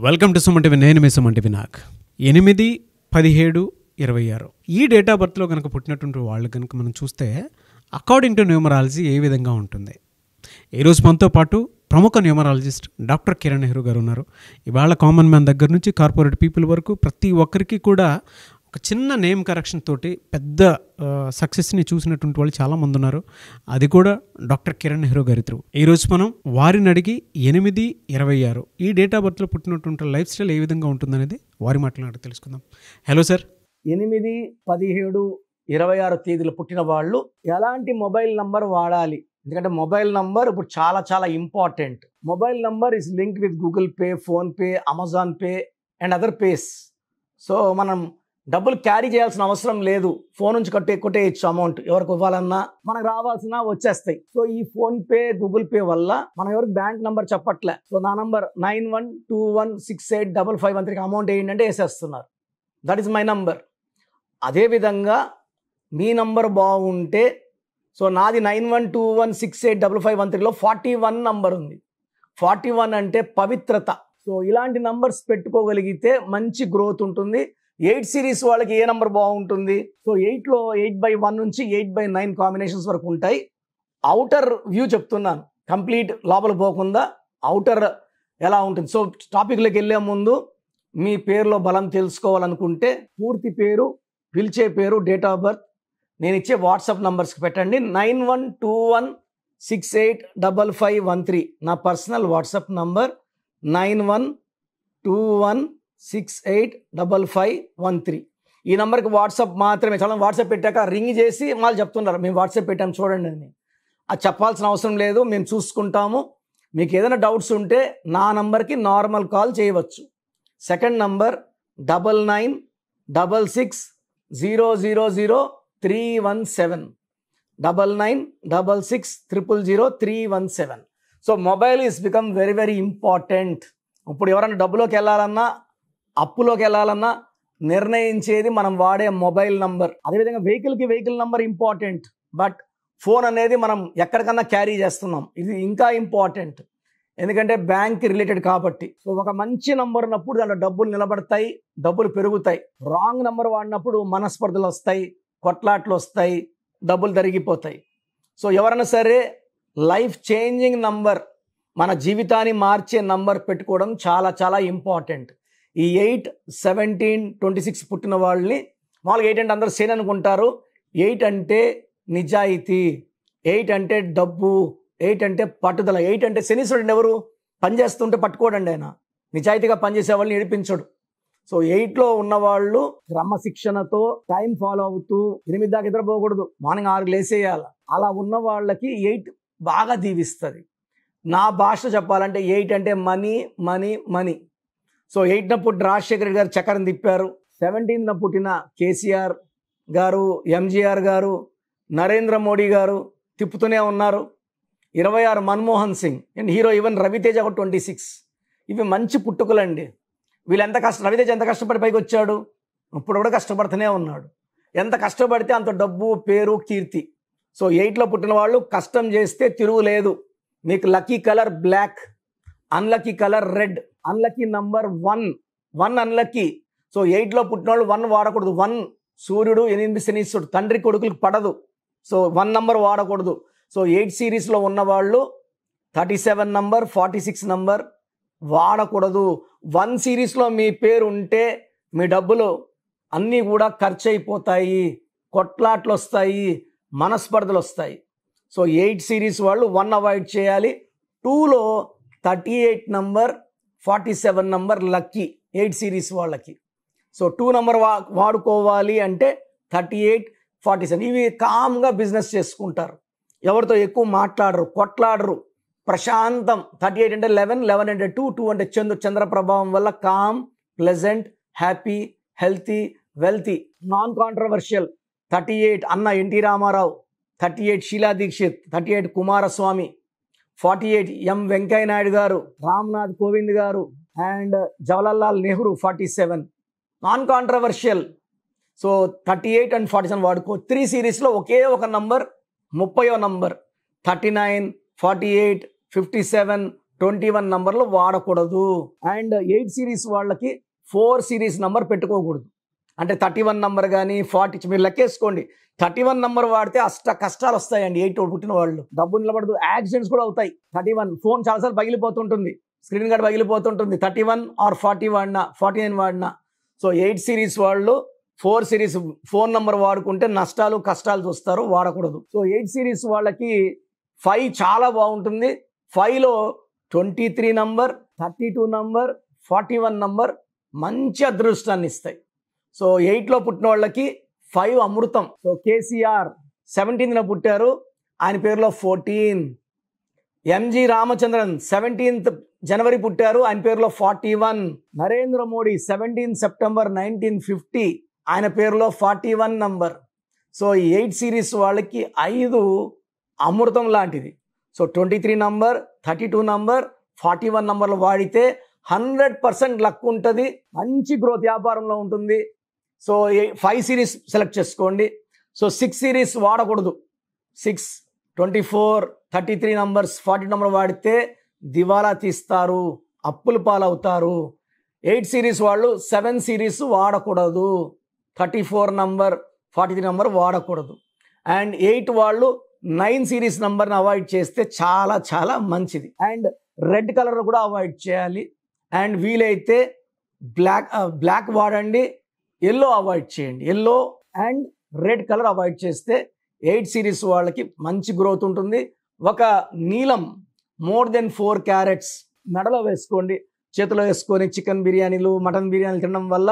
Welcome to Suman TV. నేను మీ Suman TV. నాకు 8, 17, 26 ఈ డేట్ ఆఫ్ బర్త్లో కనుక పుట్టినటువంటి వాళ్ళు కనుక మనం చూస్తే అకార్డింగ్ టు న్యూమరాలజీ ఏ విధంగా ఉంటుంది. ఈరోజు మనతో పాటు ప్రముఖ న్యూమరాలజిస్ట్ డాక్టర్ కిరణ్ నెహ్రూ గారు ఉన్నారు. ఇవాళ కామన్ మ్యాన్ దగ్గర నుంచి కార్పొరేట్ పీపుల్ వరకు ప్రతి ఒక్కరికి కూడా ఒక చిన్న నేమ్ కరెక్షన్ తోటి పెద్ద సక్సెస్ని చూసినటువంటి వాళ్ళు చాలామంది ఉన్నారు. అది కూడా డాక్టర్ కిరణ్ నెహ్రూ గారి త్రూ. ఈరోజు మనం వారిని అడిగి 8, 26 ఈ డేట్ ఆఫ్ బర్త్లో పుట్టినటువంటి లైఫ్ స్టైల్ ఏ విధంగా ఉంటుందనేది వారి మాట్లాడి తెలుసుకుందాం. Hello sir. 8, 17, 26 తేదీలు పుట్టిన వాళ్ళు ఎలాంటి మొబైల్ నంబర్ వాడాలి? ఎందుకంటే మొబైల్ నంబర్ ఇప్పుడు చాలా important. Mobile number is link with Google Pay, PhonePe, Amazon Pay and other pays. So మనం డబ్బులు క్యారీ చేయాల్సిన అవసరం లేదు. ఫోన్ నుంచి కొట్టేయచ్చు అమౌంట్. ఎవరికి ఇవ్వాలన్నా మనకు రావాల్సిన వచ్చేస్తాయి. సో ఈ ఫోన్ పే, గూగుల్ పే వల్ల మనం ఎవరికి బ్యాంక్ నంబర్ చెప్పట్లే. సో నా నంబర్ 9121685513 అమౌంట్ ఏంటంటే వేసేస్తున్నారు. That is my number. అదేవిధంగా మీ నంబర్ బాగుంటే, సో నాది 9121685513లో 41 నంబర్ ఉంది. 41 అంటే పవిత్రత. సో ఇలాంటి నంబర్స్ పెట్టుకోగలిగితే మంచి గ్రోత్ ఉంటుంది. 8 సిరీస్ వాళ్ళకి ఏ నెంబర్ బాగుంటుంది? సో 8లో 8/1 నుంచి 8/9 కాంబినేషన్స్ వరకు ఉంటాయి. అవుటర్ వ్యూ చెప్తున్నాను, కంప్లీట్ లోపల పోకుండా అవుటర్ ఎలా ఉంటుంది. సో టాపిక్లోకి వెళ్ళే ముందు మీ పేరులో బలం తెలుసుకోవాలనుకుంటే పూర్తి పేరు, పిలిచే పేరు, డేట్ ఆఫ్ బర్త్ నేను ఇచ్చే వాట్సాప్ నంబర్స్కి పెట్టండి. 9121685513 నా పర్సనల్ వాట్సాప్ నంబర్. 9121685513 ఈ నెంబర్కి వాట్సాప్ మాత్రమే. చాలా వాట్సాప్ పెట్టాక రింగ్ చేసి వాళ్ళు చెప్తున్నారు మేము వాట్సాప్ పెట్టాము చూడండి అని. అది చెప్పాల్సిన అవసరం లేదు, మేము చూసుకుంటాము. మీకు ఏదైనా డౌట్స్ ఉంటే నా నంబర్కి నార్మల్ కాల్ చేయవచ్చు. Second number 9966000317 9966000317. So mobile is become very important. ఇప్పుడు ఎవరైనా డబ్బులోకి వెళ్ళాలన్నా, అప్పులోకి వెళ్ళాలన్నా నిర్ణయించేది మనం వాడే మొబైల్ నంబర్. అదేవిధంగా vehicle number important. But phone అనేది మనం ఎక్కడికన్నా క్యారీ చేస్తున్నాం, ఇది ఇంకా ఇంపార్టెంట్. ఎందుకంటే బ్యాంక్ రిలేటెడ్ కాబట్టి. సో ఒక మంచి నంబర్ ఉన్నప్పుడు దాంట్లో డబ్బులు నిలబడతాయి, డబ్బులు పెరుగుతాయి. రాంగ్ నంబర్ వాడినప్పుడు మనస్పర్ధలు వస్తాయి, కొట్లాట్లు వస్తాయి, డబ్బులు తరిగిపోతాయి. సో ఎవరైనా సరే లైఫ్ చేంజింగ్ నంబర్, మన జీవితాన్ని మార్చే నంబర్ పెట్టుకోవడం చాలా ఇంపార్టెంట్. ఈ 8, 17, 26 పుట్టిన వాళ్ళని మామూలుగా 8 అంటే అందరూ సేన్ అనుకుంటారు. 8 అంటే నిజాయితీ, 8 అంటే డబ్బు, 8 అంటే పట్టుదల. 8 అంటే శనీశ్వరుడు ఎవరు? పనిచేస్తుంటే పట్టుకోడండి ఆయన. నిజాయితీగా పనిచేసే వాళ్ళని ఏడిపించడు. సో 8లో ఉన్నవాళ్ళు క్రమశిక్షణతో టైం ఫాలో అవుతూ 8 దాకా నిద్రపోకూడదు, మార్నింగ్ 6 లేసేయాలి. అలా ఉన్న వాళ్ళకి 8 బాగా దీవిస్తుంది. నా భాష చెప్పాలంటే 8 అంటే మనీ మనీ మనీ. సో 8న పుట్టిన రాజశేఖర రెడ్డి గారు చక్రం తిప్పారు. 17న పుట్టిన కేసీఆర్ గారు, ఎంజీఆర్ గారు, నరేంద్ర మోడీ గారు తిప్పుతూనే ఉన్నారు. 26 Manmohan Singh and hero even Ravi Teja ఒక 26. ఇవి మంచి పుట్టుకలండి. వీళ్ళు రవితేజ ఎంత కష్టపడి పైకి వచ్చాడు? ఇప్పుడు కూడా కష్టపడుతూనే ఉన్నాడు. ఎంత కష్టపడితే అంత డబ్బు, పేరు, కీర్తి. సో 8లో పుట్టిన వాళ్ళు కష్టం చేస్తే తిరుగులేదు. మీకు lucky colour black, unlucky colour red, unlucky number 1 unlucky. So 8లో పుట్టిన వాళ్ళు 1 వాడకూడదు. 1 సూర్యుడు, 8 శనీశ్వరుడు, తండ్రి కొడుకులకు పడదు. సో 1 నంబర్ వాడకూడదు. సో 8 సిరీస్లో ఉన్నవాళ్ళు 37 నంబర్, 46 నంబర్ వాడకూడదు. 1 సిరీస్లో మీ పేరు ఉంటే మీ డబ్బులు అన్నీ కూడా ఖర్చు అయిపోతాయి, కొట్లాట్లు వస్తాయి, మనస్పర్ధలు వస్తాయి. సో 8 సిరీస్ వాళ్ళు 1 అవాయిడ్ చేయాలి. 2లో 38 నంబర్, 47 నంబర్ లక్కీ 8 సిరీస్ వాళ్ళకి. సో 2 నంబర్ వాడుకోవాలి అంటే 38, 47 ఇవి కామ్గా బిజినెస్ చేసుకుంటారు. ఎవరితో ఎక్కువ మాట్లాడరు, కొట్లాడరు, ప్రశాంతం. 38 అంటే 11, 11 అంటే 2, 2 అంటే చంద్ర ప్రభావం వల్ల calm, pleasant, happy, healthy, wealthy, non controversial. 38 అన్న ఎన్టీ రామారావు, 38 షీలా దీక్షిత్, 38 కుమారస్వామి, 48 ఎం వెంకయ్య నాయుడు గారు, రామ్నాథ్ కోవింద్ గారు and Jawaharlal Nehru 47 non controversial. So 38 and 47 వాడుకో. 3 సిరీస్లో ఒకే ఒక నంబర్ 30వ నంబర్ 39, 48, 57, 21 నంబర్లు వాడకూడదు. అండ్ 8 సిరీస్ వాళ్ళకి 4 సిరీస్ నంబర్ పెట్టుకోకూడదు. అంటే 31 నంబర్ కానీ 40 మీరు లెక్కేసుకోండి. 31 నంబర్ వాడితే కష్టాలు వస్తాయండి. 8 పుట్టిన వాళ్ళు డబ్బు నిలబడదు, యాక్సిడెంట్స్ కూడా అవుతాయి. 31 ఫోన్ చాలాసార్లు పగిలిపోతుంటుంది, స్క్రీన్ గార్డ్ పగిలిపోతుంటుంది. 31 ఆర్ 40 వాడినా 49 వాడినా. సో 8 సిరీస్ వాళ్ళు 4 సిరీస్ ఫోన్ నంబర్ వాడుకుంటే నష్టాలు కష్టాలు చూస్తారు, వాడకూడదు. సో 8 సిరీస్ వాళ్ళకి 5 చాలా బాగుంటుంది. 5లో 23 నంబర్, 32 నంబర్, 41 నంబర్ మంచి అదృష్టాన్ని ఇస్తాయి. సో 8లో పుట్టిన వాళ్ళకి 5 అమృతం. సో కేసీఆర్ 17న పుట్టారు, ఆయన పేరులో 14. ఎంజి రామచంద్రన్ 17th జనవరి పుట్టారు, ఆయన పేరులో 41. నరేంద్ర మోడీ 17 సెప్టెంబర్ 1950, ఆయన పేరులో 41 నంబర్. సో 8 సిరీస్ వాళ్ళకి 5 అమృతం లాంటిది. సో 23 నంబర్, 32 నంబర్, 41 నంబర్లు వాడితే 100% లక్ ఉంటుంది, మంచి గ్రోత్ వ్యాపారంలో ఉంటుంది. సో 5 సిరీస్ సెలెక్ట్ చేసుకోండి. సో 6 సిరీస్ వాడకూడదు. 6, 24, 33 నంబర్స్ 40 నంబర్ వాడితే దివాలా తీస్తారు, అప్పుల పాలవుతారు. 8 సిరీస్ వాళ్ళు 7 సిరీస్ వాడకూడదు. 34 నంబర్, 43 నంబర్ వాడకూడదు. అండ్ 8 వాళ్ళు 9 సిరీస్ నంబర్ని అవాయిడ్ చేస్తే చాలా చాలా మంచిది. అండ్ రెడ్ కలర్ కూడా అవాయిడ్ చేయాలి. అండ్ వీలైతే బ్లాక్ వాడండి, ఎల్లో అవాయిడ్ చేయండి. Yellow and red colour avoid చేస్తే 8 సిరీస్ వాళ్ళకి మంచి గ్రోత్ ఉంటుంది. ఒక నీలం మోర్ దెన్ 4 క్యారెట్స్ మెడలో వేసుకోండి. చేతిలో వేసుకొని చికెన్ బిర్యానీలు, మటన్ బిర్యానీలు తినడం వల్ల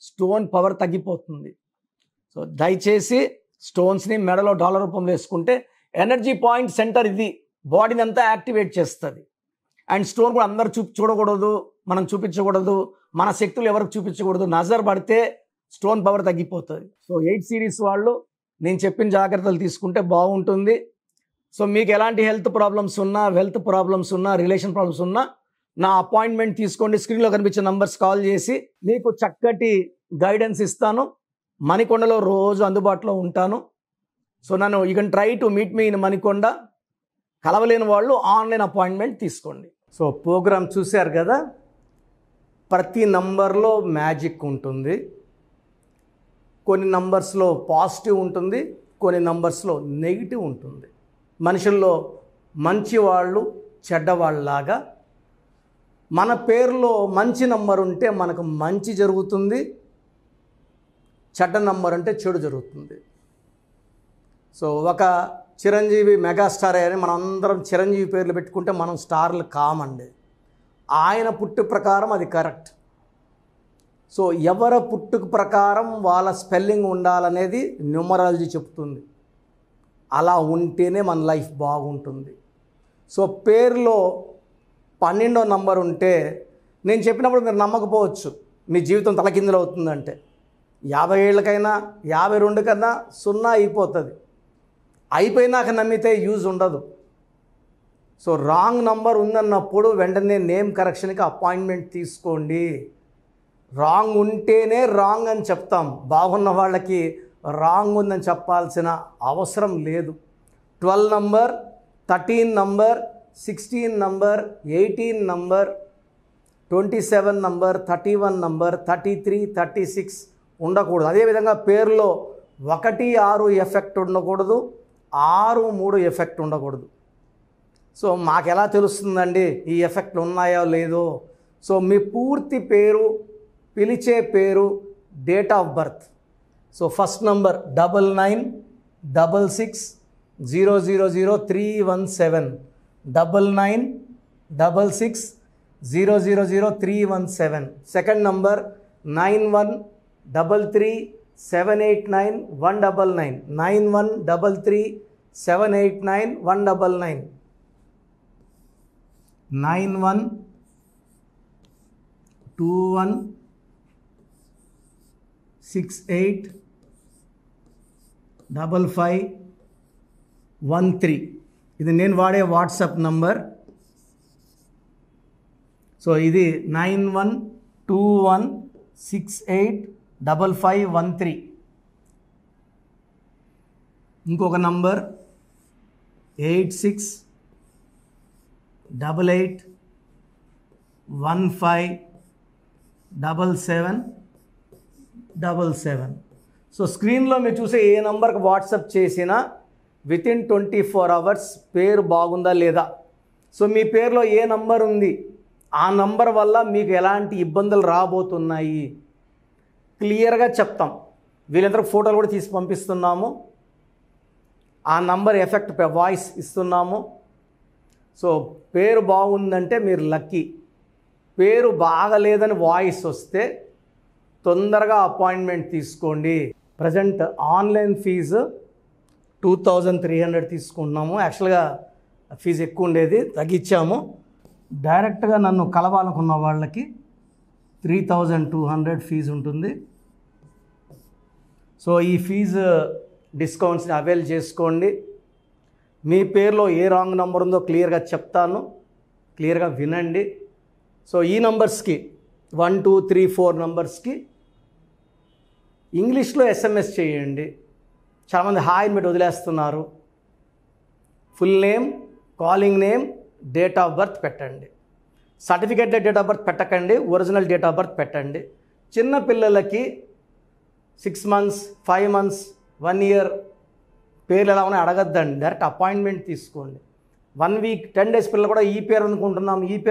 స్టోన్ పవర్ తగ్గిపోతుంది. సో దయచేసి స్టోన్స్ని మెడలో డాలర్ రూపంలో వేసుకుంటే ఎనర్జీ పాయింట్ సెంటర్ ఇది, బాడీని అంతా యాక్టివేట్ చేస్తుంది. అండ్ స్టోన్ కూడా అందరు చూడకూడదు, మనం చూపించకూడదు, మన శక్తులు ఎవరికి చూపించకూడదు. నజర్ పడితే స్టోన్ పవర్ తగ్గిపోతుంది. సో 8 సిరీస్ వాళ్ళు నేను చెప్పిన జాగ్రత్తలు తీసుకుంటే బాగుంటుంది. సో మీకు ఎలాంటి హెల్త్ ప్రాబ్లమ్స్ ఉన్నా, వెల్త్ ప్రాబ్లమ్స్ ఉన్నా, రిలేషన్ ప్రాబ్లమ్స్ ఉన్నా నా అపాయింట్మెంట్ తీసుకోండి. స్క్రీన్లో కనిపించే నంబర్స్ కాల్ చేసి మీకు చక్కటి గైడెన్స్ ఇస్తాను. మణికొండలో రోజు అందుబాటులో ఉంటాను. సో నన్ను you can try to meet me in Manikonda. కలవలేని వాళ్ళు ఆన్లైన్ అపాయింట్మెంట్ తీసుకోండి. సో ప్రోగ్రామ్ చూశారు కదా, ప్రతి నంబర్లో మ్యాజిక్ ఉంటుంది. కొన్ని నంబర్స్లో పాజిటివ్ ఉంటుంది, కొన్ని నంబర్స్లో నెగిటివ్ ఉంటుంది. మనుషుల్లో మంచి వాళ్ళు చెడ్డవాళ్ళలాగా మన పేరులో మంచి నంబర్ ఉంటే మనకు మంచి జరుగుతుంది, చెడ్డ నంబర్ అంటే చెడు జరుగుతుంది. సో ఒక చిరంజీవి మెగాస్టార్ అని మనం అందరం చిరంజీవి పేర్లు పెట్టుకుంటే మనం స్టార్లు కామండి. ఆయన పుట్టు ప్రకారం అది కరెక్ట్. సో ఎవరి పుట్టుకు ప్రకారం వాళ్ళ స్పెల్లింగ్ ఉండాలనేది న్యూమరాలజీ చెప్తుంది. అలా ఉంటేనే మన లైఫ్ బాగుంటుంది. సో పేరులో 12వ నంబర్ ఉంటే నేను చెప్పినప్పుడు మీరు నమ్మకపోవచ్చు, మీ జీవితం తలకిందులు అవుతుందంటే. 50 ఏళ్ళకైనా 52 కన్నా 0 అయిపోతుంది. అయిపోయినాక నమ్మితే యూజ్ ఉండదు. సో రాంగ్ నంబర్ ఉందన్నప్పుడు వెంటనే నేమ్ కరెక్షన్కి అపాయింట్మెంట్ తీసుకోండి. రాంగ్ ఉంటేనే రాంగ్ అని చెప్తాం, బాగున్న వాళ్ళకి రాంగ్ ఉందని చెప్పాల్సిన అవసరం లేదు. 12 number, 13 number, 16 number, 18 number, 27 number, 31 number, 33, 36 ఉండకూడదు. అదేవిధంగా పేరులో 1, 6 ఎఫెక్ట్ ఉండకూడదు, 6, 3 ఎఫెక్ట్ ఉండకూడదు. సో మాకు ఎలా తెలుస్తుందండి ఈ ఎఫెక్ట్లు ఉన్నాయో లేదో? సో మీ పూర్తి పేరు, పిలిచే పేరు, date of birth. So first number 9966000317, 9966000317. Second number 9133789199, 9133789199, 9121685513. ఇది నేను వాడే వాట్సాప్ నంబర్. సో ఇది 9121685513. ఇంకొక నంబర్ 8688 157777. సో స్క్రీన్లో మీరు చూసే ఏ నంబర్కి వాట్సాప్ చేసినా వితిన్ 24 hours పేరు బాగుందా లేదా, సో మీ పేరులో ఏ నంబర్ ఉంది, ఆ నంబర్ వల్ల మీకు ఎలాంటి ఇబ్బందులు రాబోతున్నాయి క్లియర్గా చెప్తాం. వీళ్ళందరూ ఫోటోలు కూడా తీసి పంపిస్తున్నాము. ఆ నంబర్ ఎఫెక్ట్ వాయిస్ ఇస్తున్నాము. సో పేరు బాగుందంటే మీరు లక్కీ. పేరు బాగలేదని వాయిస్ వస్తే తొందరగా అపాయింట్మెంట్ తీసుకోండి. ప్రజెంట్ ఆన్లైన్ ఫీజు 2300 తీసుకుంటున్నాము. యాక్చువల్గా ఫీజు ఎక్కువ ఉండేది, తగ్గించాము. డైరెక్ట్గా నన్ను కలవాలనుకున్న వాళ్ళకి 3200 ఫీజు ఉంటుంది. సో ఈ ఫీజు డిస్కౌంట్స్ని అవైల్ చేసుకోండి. మీ పేరులో ఏ రాంగ్ నెంబర్ ఉందో క్లియర్గా చెప్తాను, క్లియర్గా వినండి. సో ఈ నంబర్స్కి 1 2 3 4 నంబర్స్కి ఇంగ్లీష్లో ఎస్ఎంఎస్ చేయండి. చాలామంది హాయ్ పెట్టి వదిలేస్తున్నారు. Full name, calling name, date of birth పెట్టండి. సర్టిఫికేట్ డేట్ ఆఫ్ బర్త్ పెట్టకండి, ఒరిజినల్ డేట్ ఆఫ్ బర్త్ పెట్టండి. చిన్న పిల్లలకి 6 months 5 months 1 year పేర్లు ఎలా ఉన్నాయి అడగద్దండి, డైరెక్ట్ అపాయింట్మెంట్ తీసుకోండి. 1 week 10 days పిల్లలు కూడా ఈ పేరు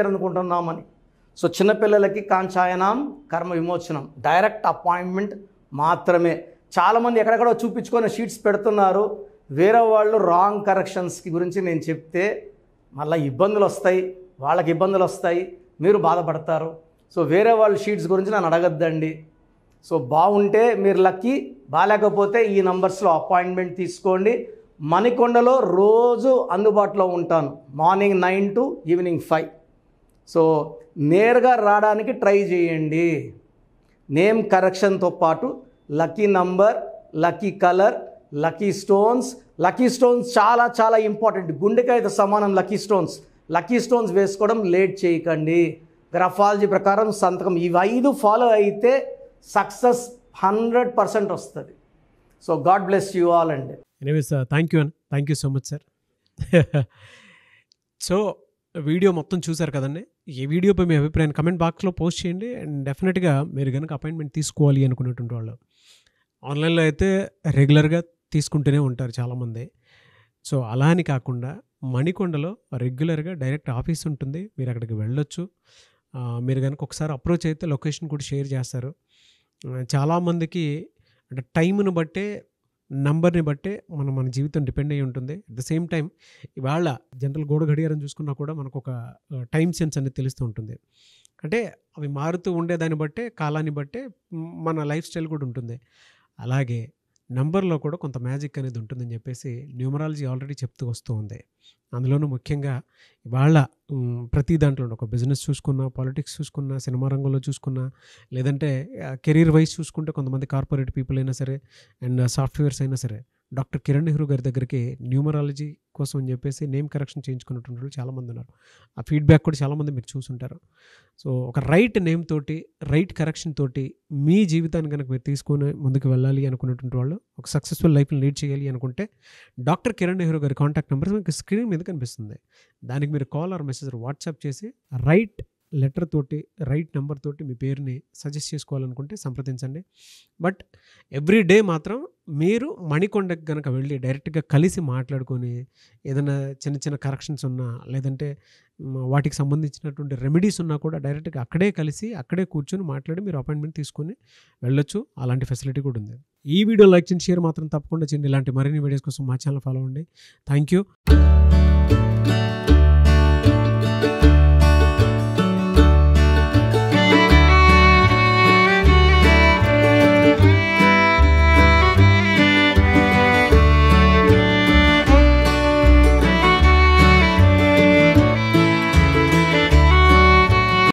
అనుకుంటున్నామని. సో చిన్నపిల్లలకి కాంచాయనం కర్మ విమోచనం, డైరెక్ట్ అపాయింట్మెంట్ మాత్రమే. చాలామంది ఎక్కడెక్కడో చూపించుకొని షీట్స్ పెడుతున్నారు. వేరే వాళ్ళు రాంగ్ కరెక్షన్స్కి గురించి నేను చెప్తే మళ్ళీ ఇబ్బందులు వస్తాయి, వాళ్ళకి ఇబ్బందులు వస్తాయి, మీరు బాధపడతారు. సో వేరే వాళ్ళ షీట్స్ గురించి నన్ను అడగద్దండి. సో బాగుంటే మీరు లక్కీ, బాగాలేకపోతే ఈ నంబర్స్లో అపాయింట్మెంట్ తీసుకోండి. మణికొండలో రోజు అందుబాటులో ఉంటాను, మార్నింగ్ 9 to ఈవినింగ్ 5. సో నేరుగా రావడానికి ట్రై చేయండి. నేమ్ కరెక్షన్తో పాటు lucky number, lucky colour, lucky stones చాలా చాలా ఇంపార్టెంట్. గుండెకాయతో సమానం లక్కీ స్టోన్స్ వేసుకోవడం లేట్ చేయకండి. గ్రఫాలజీ ప్రకారం సంతకం, ఇవి 5 ఫాలో అయితే సక్సెస్ 100% వస్తుంది. So God bless you all అండి. Anyways thank you so much sir. So video మొత్తం చూసారు కదండి. ఈ వీడియోపై మీ అభిప్రాయాన్ని కమెంట్ బాక్స్లో పోస్ట్ చేయండి. అండ్ డెఫినెట్గా మీరు కనుక అపాయింట్మెంట్ తీసుకోవాలి అనుకునేటువంటి వాళ్ళు ఆన్లైన్లో అయితే రెగ్యులర్గా తీసుకుంటూనే ఉంటారు చాలామంది. సో అలా అని కాకుండా మణికొండలో రెగ్యులర్గా డైరెక్ట్ ఆఫీస్ ఉంటుంది, మీరు అక్కడికి వెళ్ళొచ్చు. మీరు కనుక ఒకసారి అప్రోచ్ అయితే లొకేషన్ కూడా షేర్ చేస్తారు. చాలామందికి అంటే టైంను బట్టే, నంబర్ని బట్టే మన జీవితం డిపెండ్ అయ్యి ఉంటుంది. అట్ ద సేమ్ టైం ఇవాళ జనరల్ గోడ గడియారం చూసుకున్నా కూడా మనకు ఒక టైం సెన్స్ అనేది తెలుస్తూ ఉంటుంది. అంటే అవి మారుతూ ఉండేదాన్ని బట్టే, కాలాన్ని బట్టే మన లైఫ్ స్టైల్ కూడా ఉంటుంది. అలాగే నంబర్లో కూడా కొంత మ్యాజిక్ అనేది ఉంటుందని చెప్పేసి న్యూమరాలజీ ఆల్రెడీ చెప్తూ వస్తూ ఉంది. అందులోనూ ముఖ్యంగా ఇవాళ ప్రతి దాంట్లో ఒక బిజినెస్ చూసుకున్నా, పాలిటిక్స్ చూసుకున్నా, సినిమా రంగంలో చూసుకున్నా, లేదంటే కెరీర్ వైజ్ చూసుకుంటే కొంతమంది కార్పొరేట్ పీపుల్ అయినా సరే అండ్ సాఫ్ట్వేర్స్ అయినా సరే డాక్టర్ కిరణ్ నెహ్రూ గారి దగ్గరికి న్యూమరాలజీ కోసం అని చెప్పేసి నేమ్ కరెక్షన్ చేయించుకున్నటువంటి వాళ్ళు చాలామంది ఉన్నారు. ఆ ఫీడ్బ్యాక్ కూడా చాలామంది మీరు చూసుంటారు. సో ఒక రైట్ నేమ్ తోటి, రైట్ కరెక్షన్ తోటి మీ జీవితాన్ని కనుక మీరు తీసుకొని ముందుకు వెళ్ళాలి అనుకున్నటువంటి వాళ్ళు, ఒక సక్సెస్ఫుల్ లైఫ్ని లీడ్ చేయాలి అనుకుంటే డాక్టర్ కిరణ్ నెహ్రూ గారి కాంటాక్ట్ నెంబర్ మీకు స్క్రీన్ మీద కనిపిస్తుంది. దానికి మీరు కాల్ ఆర్ మెసేజ్ వాట్సాప్ చేసి రైట్ లెటర్ తోటి, రైట్ నెంబర్ తోటి మీ పేరుని సజెస్ట్ చేసుకోవాలనుకుంటే సంప్రదించండి. బట్ ఎవ్రీ డే మాత్రం మీరు మణికొండకి కనుక వెళ్ళి డైరెక్ట్గా కలిసి మాట్లాడుకొని ఏదైనా చిన్న చిన్న కరెక్షన్స్ ఉన్నా, లేదంటే వాటికి సంబంధించినటువంటి రెమెడీస్ ఉన్నా కూడా డైరెక్ట్గా అక్కడే కలిసి, అక్కడే కూర్చొని మాట్లాడి మీరు అపాయింట్మెంట్ తీసుకొని వెళ్ళొచ్చు. అలాంటి ఫెసిలిటీ కూడా ఉంది. ఈ వీడియో లైక్ చేయండి, షేర్ మాత్రం తప్పకుండా చేయండి. ఇలాంటి మరిన్ని వీడియోస్ కోసం మా ఛానల్ ఫాలో అవ్వండి. Thank you.